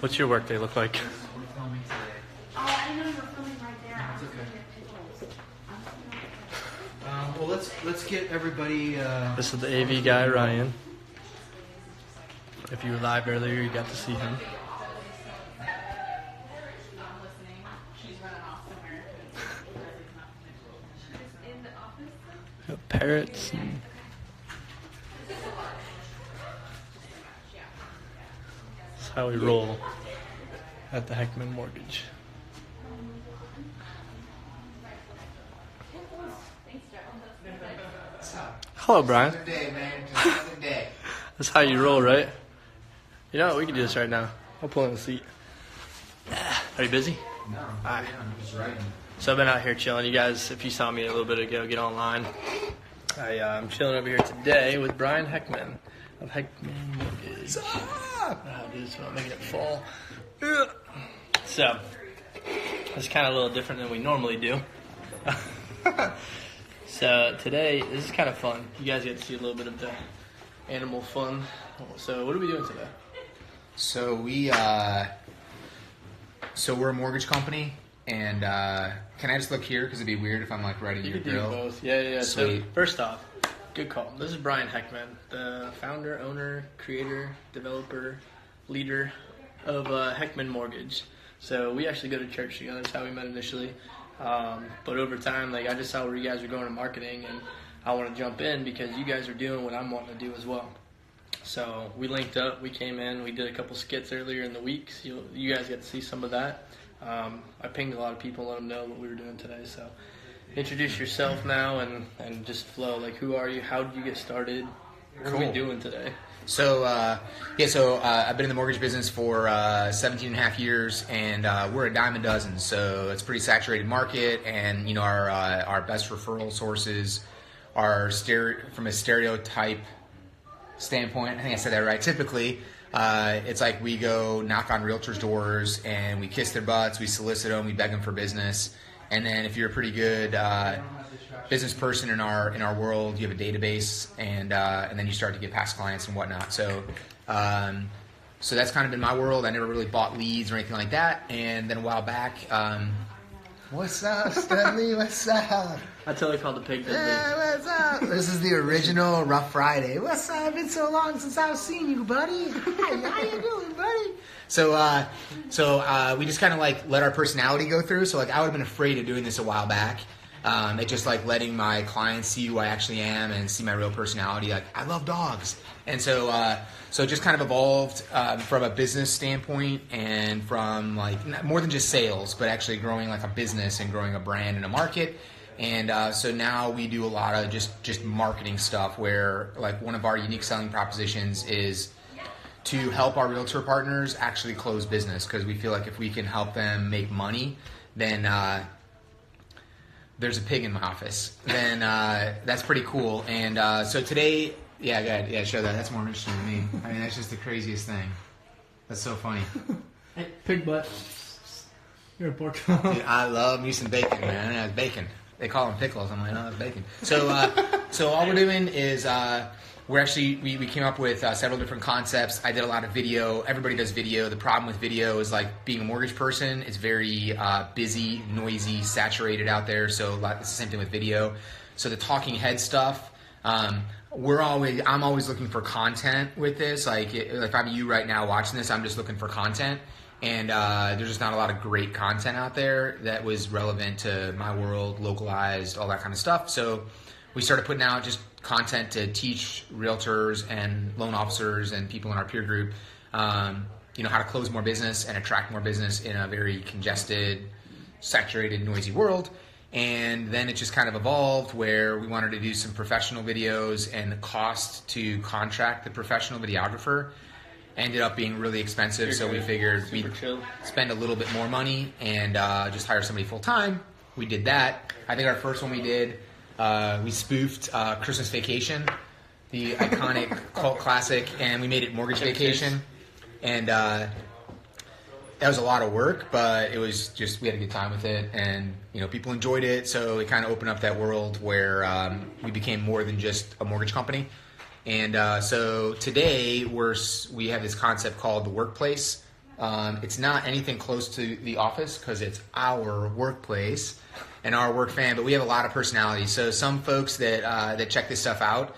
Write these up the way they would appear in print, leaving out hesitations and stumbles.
What's your workday look like? We're filming today. Oh, I didn't know you were filming right there. I was It's okay. looking at Pickles. Well, let's get everybody. This is the AV guy, Ryan. If you were live earlier, you got to see him. Got parrots. And that's how we roll at the Heckman Mortgage. Hello, Brian. Another day, man. Just another day. That's how you roll, right? You know what? We can do this right now. I'll pull in the seat. Are you busy? No, Alright. I'm just writing. So I've been out here chilling. You guys, if you saw me a little bit ago, get online. I'm chilling over here today with Brian Heckman of Heckman Mortgage. Dude, so I'm making it fall. So, it's kind of a little different than we normally do. So today, this is kind of fun. You guys get to see a little bit of the animal fun. So what are we doing today? So we're a mortgage company, and can I just look here because it'd be weird if I'm like writing You your could do grill. both. Yeah. So Sweet. first off, good call. This is Brian Heckman, the founder, owner, creator, developer, leader of Heckman Mortgage. So we actually go to church together. That's how we met initially. But over time, I just saw where you guys were going in marketing, and I want to jump in because you guys are doing what I'm wanting to do as well. So we linked up, we came in, we did a couple skits earlier in the week, so you guys get to see some of that. I pinged a lot of people, let them know what we were doing today. So introduce yourself now and just flow. Who are you? How did you get started? What are we Cool. doing today? So I've been in the mortgage business for 17 and a half years, and we're a dime a dozen. So it's a pretty saturated market, and our best referral sources are from a stereotype standpoint. I think I said that right. Typically, it's like we go knock on realtors' doors and we kiss their butts, we solicit them, we beg them for business, and then if you're a pretty good business person in our world, you have a database, and then you start to get past clients and whatnot. So that's kind of been my world. I never really bought leads or anything like that. And then a while back, what's up, Dudley? What's up? I totally called the pig Dudley. Yeah, what's up? This is the original Rough Friday. What's up? It's been so long since I've seen you, buddy. How you doing, buddy? So we just kind of let our personality go through. So I would have been afraid of doing this a while back. It just letting my clients see who I actually am and see my real personality. I love dogs. And so it just kind of evolved from a business standpoint, and from more than just sales, but actually growing a business and growing a brand in a market. And so now we do a lot of just marketing stuff where one of our unique selling propositions is to help our realtor partners actually close business, because we feel like if we can help them make money, then there's a pig in my office. Then that's pretty cool. And so today, yeah, go ahead. Yeah, show that. That's more interesting to me. I mean, that's just the craziest thing. That's so funny. Hey, pig butt. You're a pork chop. Dude, I love me some bacon, man. Yeah, it's bacon. They call them pickles. I'm like, no, it's bacon. So all we're doing is we came up with several different concepts. I did a lot of video. Everybody does video. The problem with video is being a mortgage person, it's very busy, noisy, saturated out there. So it's the same thing with video. So the talking head stuff, I'm always looking for content with this. If I'm you right now watching this, I'm just looking for content. And there's just not a lot of great content out there that was relevant to my world, localized, all that kind of stuff. So we started putting out just content to teach realtors and loan officers and people in our peer group, how to close more business and attract more business in a very congested, saturated, noisy world. And then it just kind of evolved where we wanted to do some professional videos, and the cost to contract the professional videographer ended up being really expensive. So we figured we'd spend a little bit more money and just hire somebody full time. We did that. I think our first one we did, we spoofed Christmas Vacation, the iconic cult classic, and we made it Mortgage Vacation. And that was a lot of work, but it was just, we had a good time with it, and people enjoyed it. So it kind of opened up that world where we became more than just a mortgage company. And so today we have this concept called the workplace, It's not anything close to the office because it's our workplace and our work fan, but we have a lot of personality. So some folks that check this stuff out,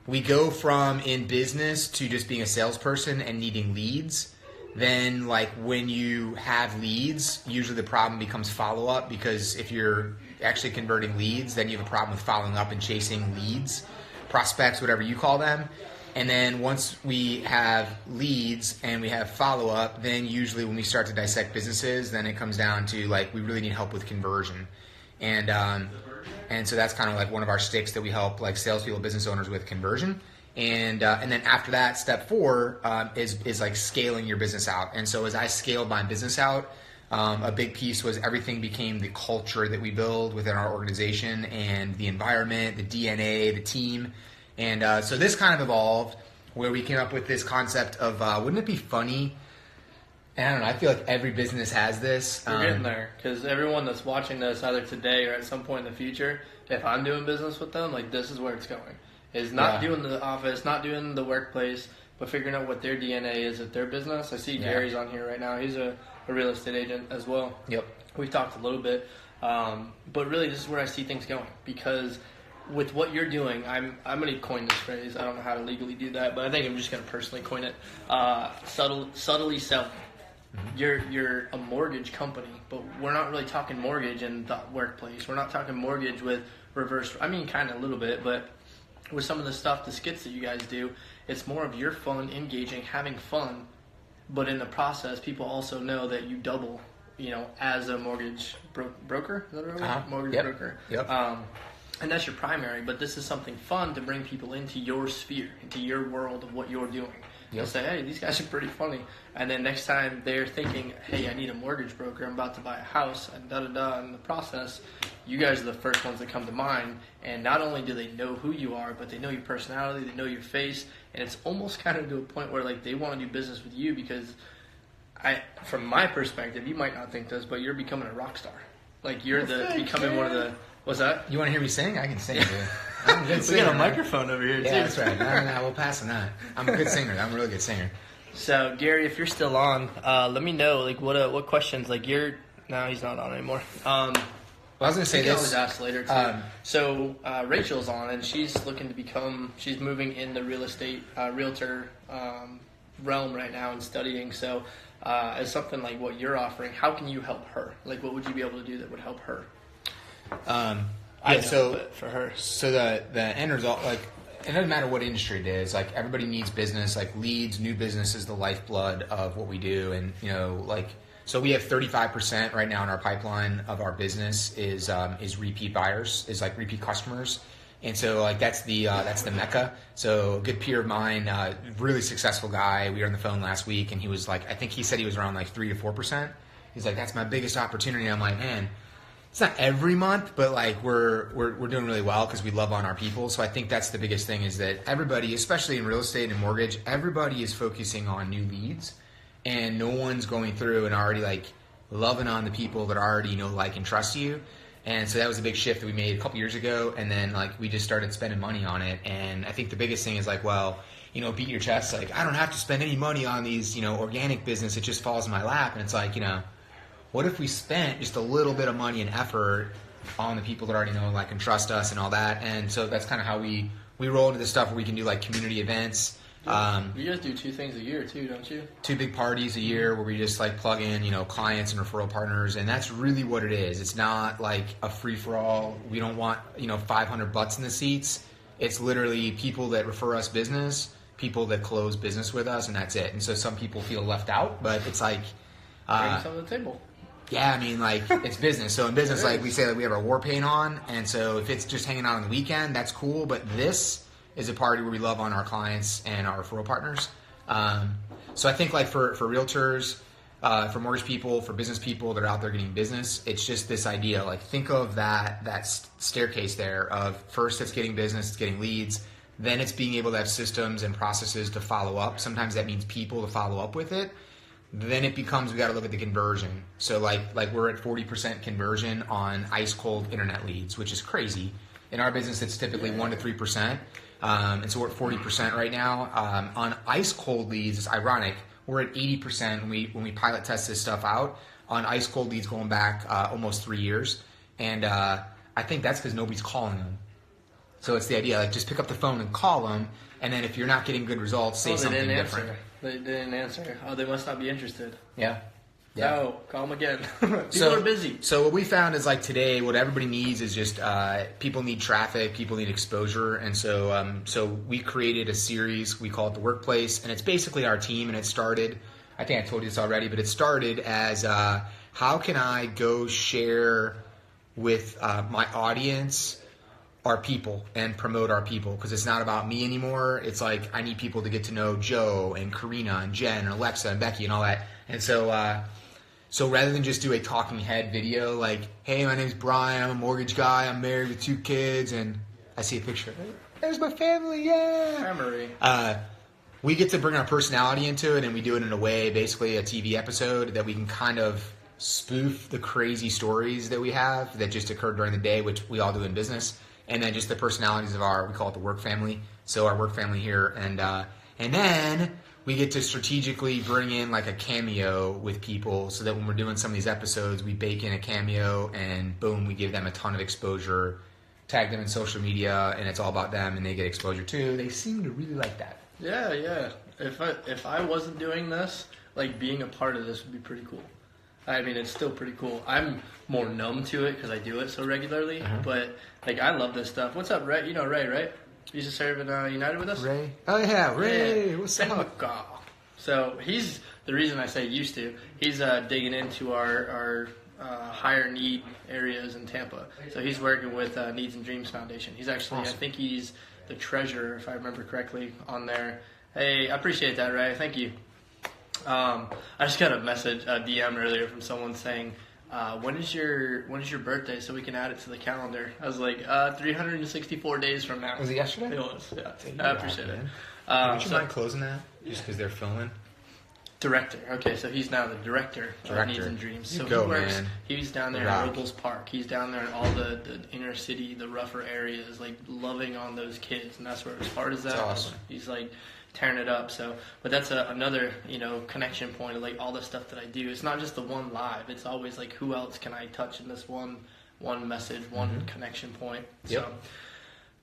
we go from in business to just being a salesperson and needing leads. Then like when you have leads, usually the problem becomes follow-up, because if you're actually converting leads, then you have a problem with following up and chasing leads, prospects, whatever you call them. And then once we have leads and we have follow-up, then usually when we start to dissect businesses, then it comes down to like we really need help with conversion. And so that's kind of like one of our sticks that we help like salespeople, business owners with conversion. And then after that, step 4 is like scaling your business out. And so as I scaled my business out, a big piece was everything became the culture that we build within our organization and the environment, the DNA, the team. And so this kind of evolved where we came up with this concept of wouldn't it be funny? And I don't know, I feel like every business has this. We're getting there, because everyone that's watching this either today or at some point in the future, if I'm doing business with them, like this is where it's going. Is not doing the office, not doing the workplace, but figuring out what their DNA is at their business. I see Gary's on here right now. He's a real estate agent as well. Yep. We've talked a little bit, but really this is where I see things going, because with what you're doing, I'm going to coin this phrase. I don't know how to legally do that, but I think I'm just going to personally coin it. Subtly selling. Mm-hmm. You're a mortgage company, but we're not really talking mortgage in the workplace. We're not talking mortgage with reverse. I mean, kind of a little bit, but with some of the stuff, the skits that you guys do, it's more of your fun, engaging, having fun, but in the process, people also know that you double, as a mortgage broker. Is that right? Mortgage broker. Yep. And that's your primary, but this is something fun to bring people into your sphere, into your world of what you're doing. You'll say, hey, these guys are pretty funny. And then next time they're thinking, hey, I need a mortgage broker, I'm about to buy a house, and da-da-da. In the process, you guys are the first ones that come to mind. And not only do they know who you are, but they know your personality, they know your face. And it's almost kind of to a point where like they want to do business with you, because from my perspective, you might not think this, but you're becoming a rock star. Like you're becoming one of the... What's that? You want to hear me sing? I can sing, dude. I'm a good singer. We got a microphone over here, too. Yeah, that's right. No, we'll pass on that. I'm a good singer. I'm a really good singer. So, Gary, if you're still on, let me know, like, what questions, like, no, he's not on anymore. Well, I was going to say this. Always ask later, too. So, Rachel's on, and she's looking to she's moving in the real estate, realtor realm right now and studying. So, as something like what you're offering, how can you help her? Like, what would you be able to do that would help her? For her. So the end result, like, it doesn't matter what industry it is. Like, everybody needs business. Like, leads, new business is the lifeblood of what we do. And so we have 35% right now in our pipeline of our business is repeat buyers, is like repeat customers. And so like that's the mecca. So a good peer of mine, really successful guy. We were on the phone last week, and he was like, I think he said he was around like 3 to 4%. He's like, that's my biggest opportunity. I'm like, man. It's not every month, but like we're doing really well because we love on our people. So I think that's the biggest thing, is that everybody, especially in real estate and mortgage, everybody is focusing on new leads, and no one's going through and already like loving on the people that already know, like, and trust you. And so that was a big shift that we made a couple years ago, and then like we just started spending money on it. And I think the biggest thing is like, well, beat your chest, like I don't have to spend any money on these, organic business. It just falls in my lap. And it's like, what if we spent just a little bit of money and effort on the people that already know, like, and trust us and all that? And so that's kind of how we roll into this stuff where we can do like community events. You guys do 2 things a year too, don't you? 2 big parties a year where we just like plug in, clients and referral partners. And that's really what it is. It's not like a free for all. We don't want, 500 butts in the seats. It's literally people that refer us business, people that close business with us, and that's it. And so some people feel left out, but it's like, bring some to the table. Yeah, I mean, like, it's business. So in business, like, we say that we have our war paint on, and so if it's just hanging out on the weekend, that's cool. But this is a party where we love on our clients and our referral partners. So I think, like, for realtors, for mortgage people, for business people that are out there getting business, it's just this idea. Like, think of that staircase there of first it's getting business, it's getting leads, then it's being able to have systems and processes to follow up. Sometimes that means people to follow up with it. Then it becomes, we got to look at the conversion. So like we're at 40% conversion on ice cold internet leads, which is crazy. In our business, it's typically 1 to 3%. And so we're at 40% right now. On ice cold leads, it's ironic. we're at 80% when we pilot test this stuff out on ice cold leads going back almost 3 years. And I think that's because nobody's calling them. So it's the idea, like, just pick up the phone and call them, and then if you're not getting good results, say something different. They didn't answer. Oh, they must not be interested. Yeah. Oh, call them again. People are busy. So what we found is, like, today, what everybody needs is just people need traffic, people need exposure, and so we created a series. We call it The Workplace, and it's basically our team. And it started, I think I told you this already, but it started as how can I go share with my audience our people and promote our people, because it's not about me anymore. It's like I need people to get to know Joe and Karina and Jen and Alexa and Becky and all that. And so rather than just do a talking head video like, hey, my name's Brian, I'm a mortgage guy, I'm married with 2 kids, and I see a picture, there's my family, yeah. Memory. We get to bring our personality into it, and we do it in a way, basically a TV episode, that we can kind of spoof the crazy stories that we have that just occurred during the day, which we all do in business. And then just the personalities of we call it the work family. So our work family here. And then we get to strategically bring in like a cameo with people so that when we're doing some of these episodes, we bake in a cameo and boom, we give them a ton of exposure, tag them in social media, and it's all about them and they get exposure too. They seem to really like that. Yeah. If I wasn't doing this, like being a part of this would be pretty cool. I mean, it's still pretty cool. I'm more numb to it because I do it so regularly. But like, I love this stuff. What's up, Ray? You know Ray, right? He used to serve in United with us. Ray? Oh yeah, Ray. What's up? McGaw. So he's the reason I say used to. He's digging into our higher need areas in Tampa. So he's working with Needs and Dreams Foundation. He's actually, awesome. I think he's the treasurer, if I remember correctly, on there. Hey, I appreciate that, Ray. Thank you. I just got a message, a DM earlier from someone saying, when is your birthday so we can add it to the calendar? I was like, 364 days from now. Was it yesterday? It was, yeah. I appreciate it. Would you mind closing that? Just because they're filming? Director. Okay, so he's now the director of Needs and Dreams. So he works. Man. He's down there in Robles Park. He's down there in all the inner city, the rougher areas, like loving on those kids, and that's where his heart is at. That's awesome. He's like tearing it up. So, but that's another connection point of like all the stuff that I do. It's not just the one live. It's always like who else can I touch in this one message, one connection point. Yep.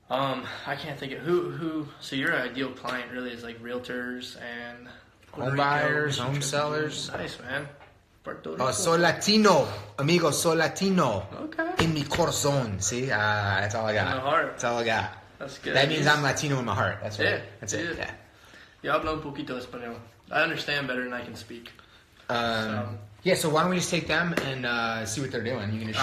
So, I can't think of who. So your ideal client really is like realtors and home buyers, home sellers. Nice, man. Puerto Rico. Oh, soy Latino, amigo. Soy Latino. Okay. In mi corazón. See, that's all I got. In the heart. That's all I got. That's good. That means I'm Latino in my heart. That's right. Yeah, That's it. Yeah. Yo hablo un poquito español. I understand better than I can speak. Yeah. So why don't we just take them and see what they're doing? You can just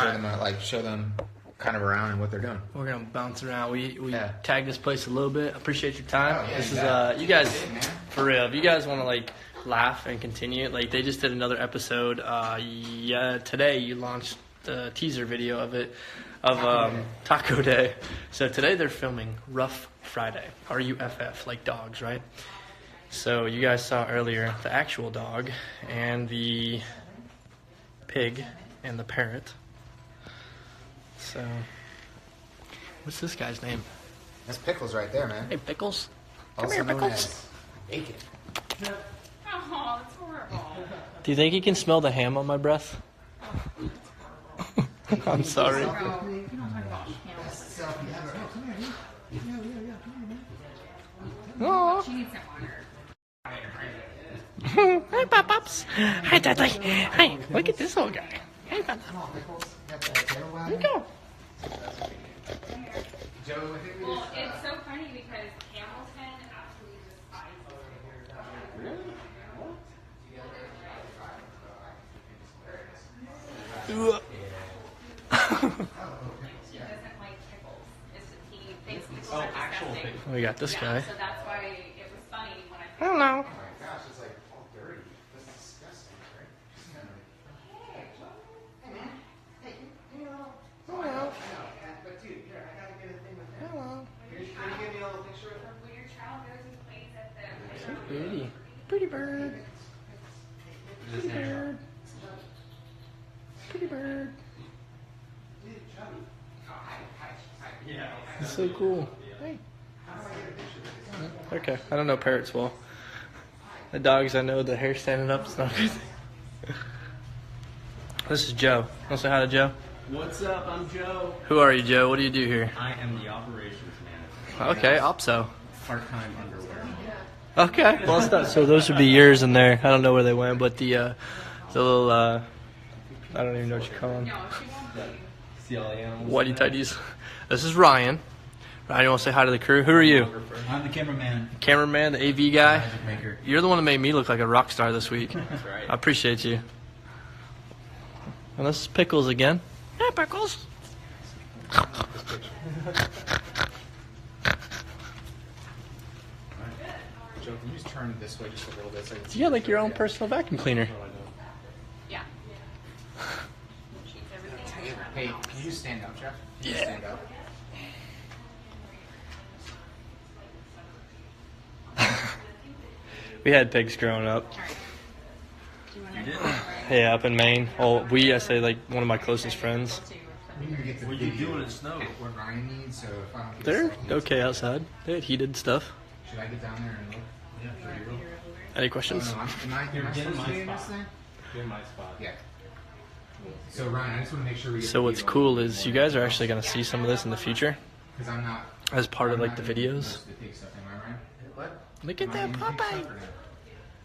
show them kind of around and what they're doing. We're gonna bounce around. We tagged this place a little bit. Appreciate your time. Oh, yeah, this is you guys for real. If you guys want to like laugh and continue, like they just did another episode. Today you launched the teaser video of it of Taco Day. So today they're filming Rough Friday. RUFF, like dogs, right? So you guys saw earlier the actual dog and the pig and the parrot. So, what's this guy's name? That's Pickles right there, man. Hey, Pickles. Come Also here, known Pickles. as Bacon. Oh, that's horrible. Do you think you can smell the ham on my breath? I'm sorry. You don't talk about hams. Aww. She needs some water. Hi, Pop-Pops. Hi, Dudley. Hi, look at this old guy. Hey, Pop. Here you go. Well, it's so funny because Hamilton absolutely despises He doesn't like pickles. He thinks pickles are disgusting. We got this guy. So that's why it was funny when I Hello. when your child goes and plays at the Pretty. Pretty bird. Pretty bird. Pretty bird. It's so cool. Hey. Okay, I don't know parrots well. The dogs, I know the hair standing up is not good. This is Joe. Want to say hi to Joe? What's up? I'm Joe. Who are you, Joe? What do you do here? I am the operations manager. Okay, Opso. Part-time underwear. Okay, well, it's not, so those would be yours in there. I don't know where they went, but the little, I don't even know what you call them. CLAM. Whitey tighties. This is Ryan. Ryan, you want to say hi to the crew? Who are you? I'm the cameraman. Cameraman, the AV guy. Magic maker. You're the one that made me look like a rock star this week. That's right. I appreciate you. And this is Pickles again. Hey, Pickles. Joe, can you just turn this way just a little bit? So I can see You got like your own personal vacuum cleaner. Yeah. She's everything. Hey, can you just stand up, Jeff? Can you Yeah. Stand up. We had pigs growing up. All right. Do you want You to? did? Yeah, up in Maine. Oh, I say like one of my closest friends. We need to get the What are you video doing in snow? What Ryan needs, so if I don't get They're stuck, okay outside. They had heated stuff. should I get down there and look? Yeah, for you. Any Oh, questions? no, am I You're supposed in to my be in this spot. thing? You're in my spot. Yeah. So Ryan, I just want to make sure we get So the what's video cool on is you guys are actually going to see some of this in the future because I'm not as part of I'm like the not in videos. most of the pig stuff, am I right? What? Look at that Popeye.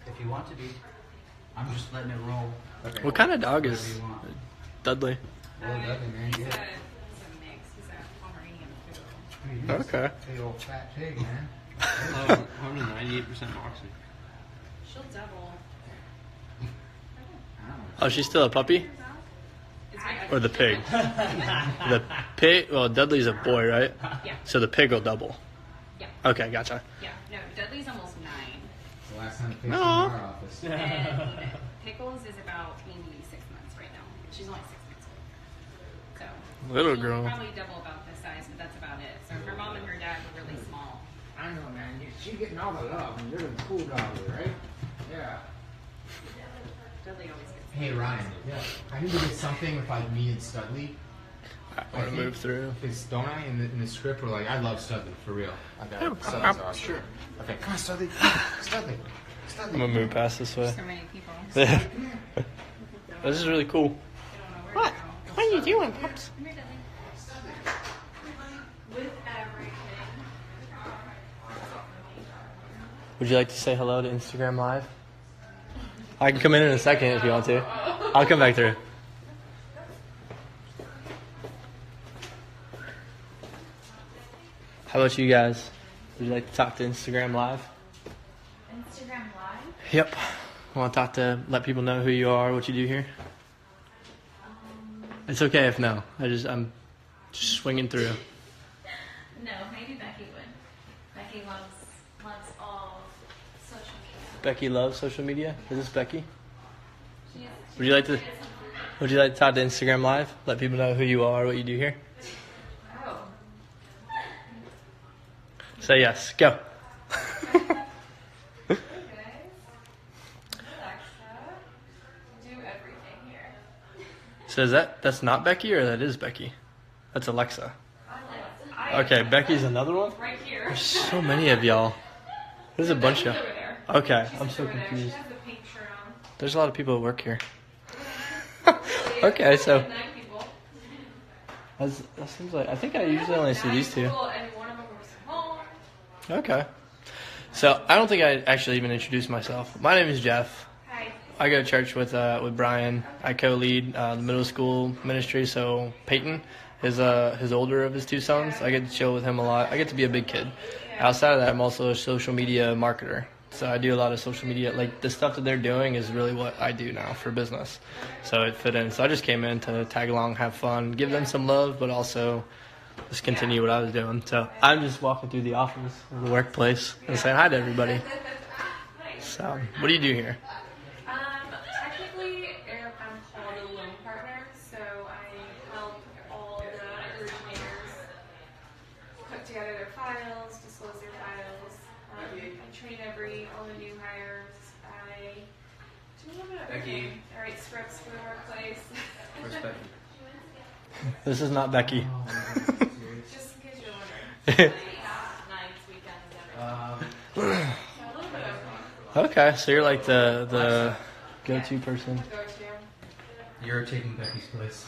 If you want to be, I'm just letting it roll. Okay. What kind of dog Whatever is you want. Dudley? Well, Dudley, man, He's a yeah. mix. He's a Pomeranian poodle. Okay. Okay. Big old fat pig, man. I'm a 98% boxing. She'll double. Oh, she's still a puppy? Is my Or the pig? The pig, well, Dudley's a boy, right? Yeah. So the pig will double. Yeah. Okay, gotcha. Yeah. No, Dudley's almost 9. The last time the pig No. came in our office. And Pickles is about maybe 6 months right now. She's only 6 months old. So Little she'll girl. probably double about this size, but that's about it. So her mom and her dad were really small. I know, man. She's getting all the love, and you're the cool dog, right? Yeah. Dudley always gets. Hey, Ryan. Yeah. I need to get something with like me and Studley. I want to move through. Because don't I in the script we're like, I love Studley for real. I got it. Studley's awesome. Sure. Okay, come on, Studley. Studley. I'm going to move past this way. So many people. This is really cool. I don't know where to go. What are you doing, Pops? Come here, Dudley. With everything. Would you like to say hello to Instagram Live? I can come in a second if you want to. I'll come back through. How about you guys? Would you like to talk to Instagram Live? Instagram Live? Yep. Want to talk to, let people know who you are, what you do here? It's okay if no. I'm just swinging through. No, maybe Becky would. Becky loves all social media. Becky loves social media. Is this Becky? She is, Would you like to? Would you like to talk to Instagram Live? Let people know who you are, what you do here. oh. Say yes. Go. Okay. Alexa, do everything here. So that's not Becky or that is Becky? That's Alexa. I Okay, Becky's another one? right here. There's so many of y'all. There's a bunch of. Over there. Okay, She I'm sits so over there. She confused. has the pink shirt on. There's a lot of people that work here. Okay, so 9 people. that seems like I think I usually only see these two. People, and one of them works from home. Okay. So I don't think I actually even introduced myself. My name is Jeff. Hi. I go to church with Brian. I co-lead the middle school ministry. So Peyton is his older of his 2 sons. I get to chill with him a lot. I get to be a big kid. Outside of that, I'm also a social media marketer. So I do a lot of social media. Like the stuff that they're doing is really what I do now for business. So it fit in. So I just came in to tag along, have fun, give them some love, but also just continue what I was doing. So I'm just walking through the office or the workplace and saying hi to everybody. So what do you do here? Technically, I'm called a loan partner, so I help all the originators put together their files, disclose their files. I train all the new hires. I do a little bit of everything. I write scripts for the workplace. This is not Becky. Just in case you're wondering. Nights, weekends, everything. So a little bit of everything. Okay, so you're like the go-to person. Go-to. You're taking Becky's place.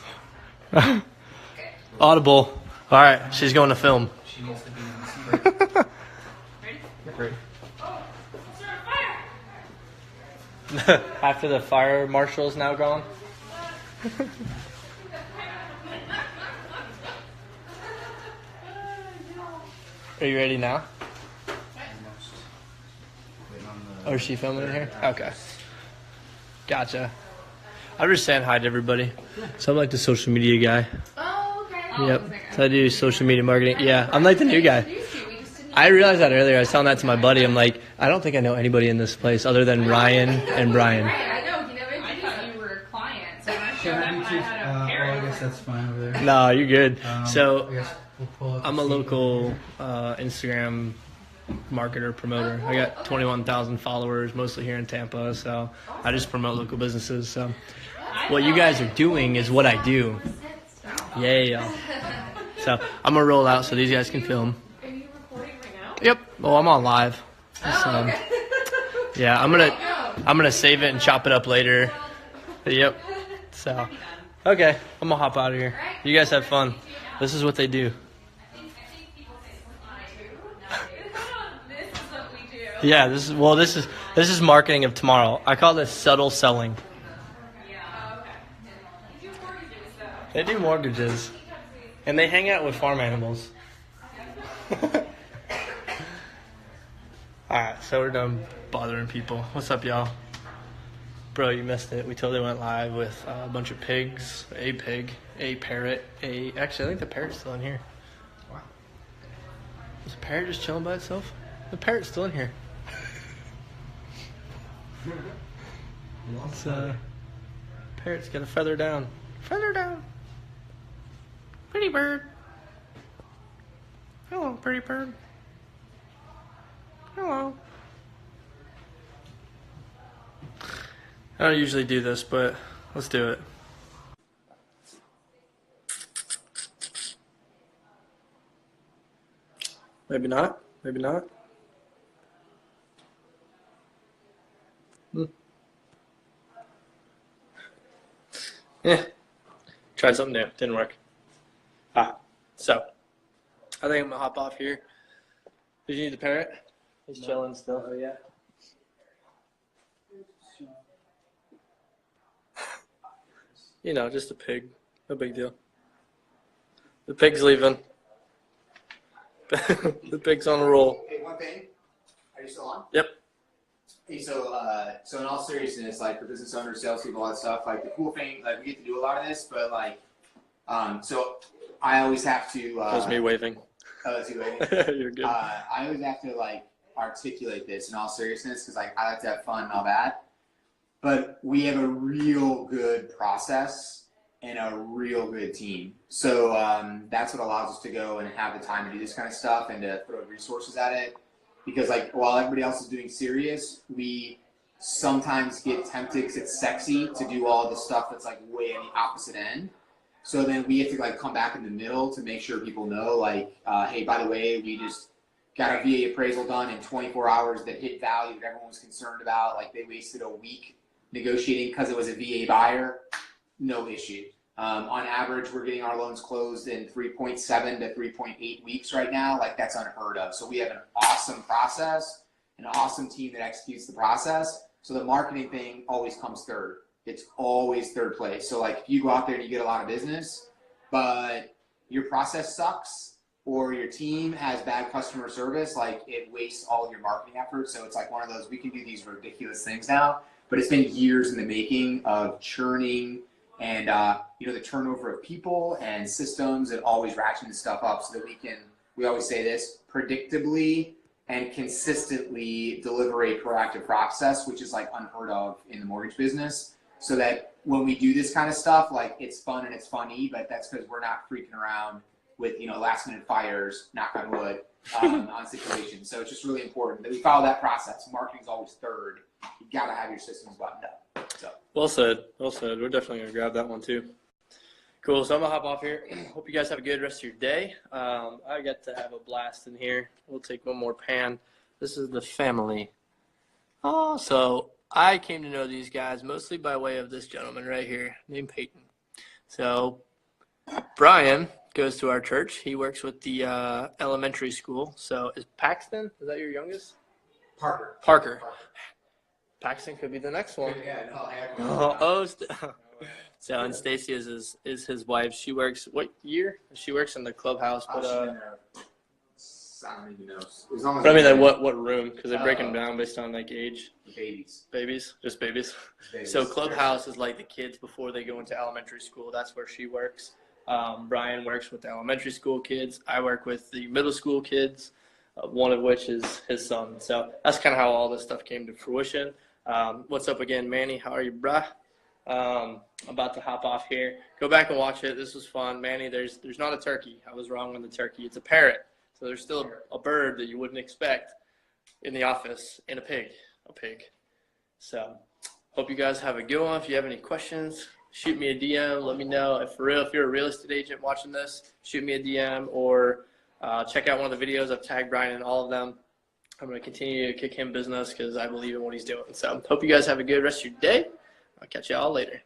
Audible. All right, she's going to film. She needs to be in the seat. Ready? After the fire marshal's now gone. Are you ready now? Almost. Waiting on Or is she filming in here? Okay. Gotcha. I'm just saying hi to everybody. So I'm like the social media guy. Oh, okay. Yep. So I do social media marketing. Yeah, I'm like the new guy. I realized that earlier. I was telling that to my buddy. I'm like, I don't think I know anybody in this place other than Ryan and Brian. Right, I know. He never introduced you were a client, so when I showed up, Can I I be had a well, I parrot. guess that's fine over there. No, you're good. So I guess we'll pull up I'm the a seat. local Instagram marketer, promoter. I got 21,000 followers, mostly here in Tampa. So I just promote local businesses. So what you guys are doing is what I do. Yeah. So I'm gonna roll out so these guys can film. Are you recording right now? Yep. Well, I'm on live. Oh, okay. Yeah, I'm gonna save it and chop it up later. Yep. So, okay, I'm gonna hop out of here. You guys have fun. This is what they do. This is what we do. Yeah, this is marketing of tomorrow. I call this subtle selling. Oh, okay. You do mortgages, though. They do mortgages, and they hang out with farm animals. All right, so we're done bothering people. What's up, y'all? Bro, you missed it. We totally went live with a bunch of pigs, a pig, a parrot, Actually, I think the parrot's still in here. Wow. Is the parrot just chilling by itself? The parrot's still in here. It's, parrot's got a feather down. Feather down. Pretty bird. Hello, pretty bird. Hello. I don't usually do this, but let's do it. Maybe not. Maybe not. Yeah. Tried something new. Didn't work. So I think I'm gonna hop off here. Did you need the parrot? He's chilling still. Oh yeah. You know, just a pig. No big deal. The pig's leaving. The pig's on a roll. Hey, one thing. Are you still on? Yep. Hey, so in all seriousness, like for business owners, salespeople, all that stuff, like the cool thing, like we get to do a lot of this, but like, so I always have to. That was me waving. Oh, that's you waving. You're good. I always have to like articulate this in all seriousness because like I like to have fun and all that, but we have a real good process and a real good team. So that's what allows us to go and have the time to do this kind of stuff and to throw resources at it. Because like while everybody else is doing serious, we sometimes get tempted because it's sexy to do all the stuff that's like way on the opposite end. So then we have to like come back in the middle to make sure people know like, hey, by the way, we just got a VA appraisal done in 24 hours that hit value that everyone was concerned about. Like they wasted a week negotiating because it was a VA buyer. No issue. On average, we're getting our loans closed in 3.7 to 3.8 weeks right now. Like that's unheard of. So we have an awesome process, an awesome team that executes the process. So the marketing thing always comes third. It's always third place. So like if you go out there and you get a lot of business, but your process sucks or your team has bad customer service, like it wastes all of your marketing efforts. So it's like one of those, we can do these ridiculous things now, but it's been years in the making of churning and, the turnover of people and systems and always ratcheting stuff up so that we always say this, predictably and consistently deliver a proactive process, which is like unheard of in the mortgage business. So that when we do this kind of stuff, like it's fun and it's funny, but that's because we're not freaking around with, last minute fires, knock on wood, on situations. So it's just really important that we follow that process. Marketing is always third. You gotta have your systems buttoned up. So. Well said. Well said. We're definitely gonna grab that one too. Cool. So I'm gonna hop off here. Hope you guys have a good rest of your day. I got to have a blast in here. We'll take one more pan. This is the family. Oh, so I came to know these guys mostly by way of this gentleman right here named Peyton. So Brian goes to our church. He works with the elementary school. So is Paxton, is that your youngest? Parker. Paxton could be the next one. So and Stacy is his wife. She works what year? She works in the clubhouse, but I don't even know. but I mean, like what room? Because they break them down based on like age. Babies. Babies, just babies. So clubhouse is like the kids before they go into elementary school. That's where she works. Brian works with the elementary school kids. I work with the middle school kids, one of which is his son. So that's kind of how all this stuff came to fruition. What's up again, Manny? How are you, bruh? About to hop off here. Go back and watch it. This was fun. Manny, there's not a turkey. I was wrong on the turkey. It's a parrot. So there's still a bird that you wouldn't expect in the office, and a pig. So hope you guys have a good one. If you have any questions, shoot me a DM. Let me know. If you're a real estate agent watching this, shoot me a DM or check out one of the videos. I've tagged Brian in all of them. I'm going to continue to kick him business because I believe in what he's doing. So hope you guys have a good rest of your day. I'll catch you all later.